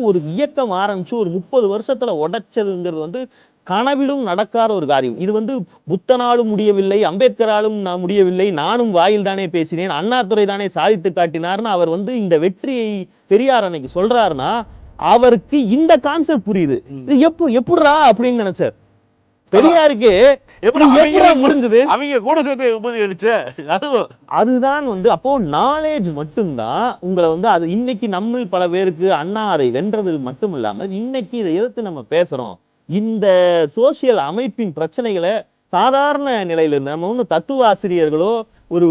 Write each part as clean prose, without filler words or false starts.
ஒரு இயக்கம் ஆரம்பிச்சு ஒரு 30 வருஷத்துல உடைச்சதுங்கிறது வந்து கனவிலும் நடக்காத ஒரு காரியம். இது வந்து புத்தனாலும் முடியவில்லை, அம்பேத்கராலும் நான் முடியவில்லை, நானும் வாயில் தானே பேசினேன், அண்ணாதுரை தானே சாதித்து காட்டினார்னு அவர் வந்து இந்த வெற்றியை பெரியார் அன்னைக்கு சொல்றாருன்னா அவருக்கு இந்த கான்செப்ட் புரியுது. இது எப்படிடா அப்படின்னு நினைச்சார் பெரியாருக்கு. முடிஞ்சது அவங்க கூட சேர்த்து உபதி அடிச்ச அதுதான் வந்து அப்போ நாலேஜ் மட்டும்தான் உங்களை வந்து அது இன்னைக்கு நம்ம பல பேருக்கு அண்ணா அதை வென்றது மட்டும் இல்லாம இன்னைக்கு இதை எதிர்த்து நம்ம பேசுறோம். இந்த சோசியல் அமைப்பின் பிரச்சனைகளை சாதாரண நிலையில இருந்து நம்ம ஒன்றும் தத்துவ ஆசிரியர்களோ ஒரு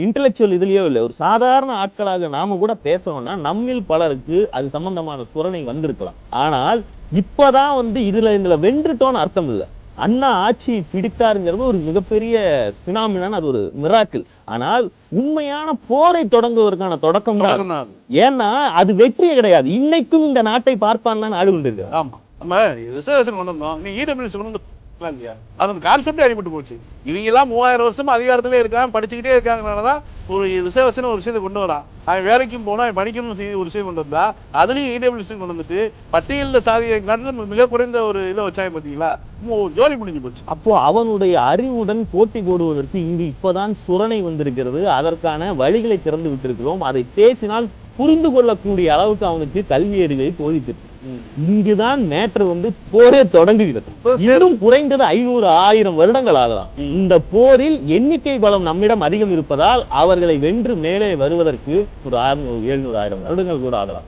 இன்டெலெக்சுவல் இதுலயோ இல்லை, ஒரு சாதாரண ஆட்களாக நாம கூட பேசணும்னா நம்மில் பலருக்கு அது சம்பந்தமான துரணை வந்திருக்கலாம். ஆனால் இப்பதான் வந்து இதுல வென்றுட்டோன்னு அர்த்தம் இல்லை. அண்ணா ஆட்சி பிடித்தாருங்கிறது ஒரு மிகப்பெரிய பினாமினான், அது ஒரு மிராக்கிள். ஆனால் உண்மையான போரை தொடங்குவதற்கான தொடக்கம் தான். ஏன்னா அது வெற்றியே கிடையாது. இன்னைக்கும் இந்த நாட்டை பார்ப்பான் தான் நாடு கொண்டு இருக்கு. ஆமா, நம்ம ரிசர்வேஷன் கொண்டு வந்தோம், நீ இடபிள்யூசி கொண்டு வந்து இல்லையா, அது கான்செப்டே அடிபட்டு போச்சு. இவங்க எல்லாம் 3000 வருஷமா அதிகாரத்திலே இருக்காங்க, படிச்சுக்கிட்டே இருக்காங்கனாலதான் ஒரு ரிசர்வேஷன் ஒரு விஷயத்தை கொண்டு வரான். அவன் வேலைக்கும் போனா படிக்கணும்னு செய்ய ஒரு விஷயம் கொண்டு வந்தா அதுலயும் இடபிள்யூசி கொண்டு வந்துட்டு பட்டியலில் சாதியை மிக குறைந்த ஒரு இதை வச்சாங்க பார்த்தீங்களா, ஜோலி முடிஞ்சு போச்சு. அப்போ அவனுடைய அறிவுடன் போட்டி போடுவதற்கு இங்கு இப்பதான் சுரணை வந்திருக்கிறது. அதற்கான வழிகளை திறந்து விட்டிருக்கிறோம். அதை பேசினால் புரிந்து கொள்ளக்கூடிய அளவுக்கு அவனுக்கு கல்வி அறிவை போதித்திருக்கு. இங்குதான் மேட்டர் வந்து போரே தொடங்குகிறது. இன்னும் குறைந்தது 500-1000 வருடங்கள் ஆகலாம். இந்த போரில் எண்ணிக்கை பலம் நம்மிடம் அதிகம் இருப்பதால் அவர்களை வென்று மேலே வருவதற்கு ஒரு 600-700-1000 வருடங்கள் கூட ஆகலாம்.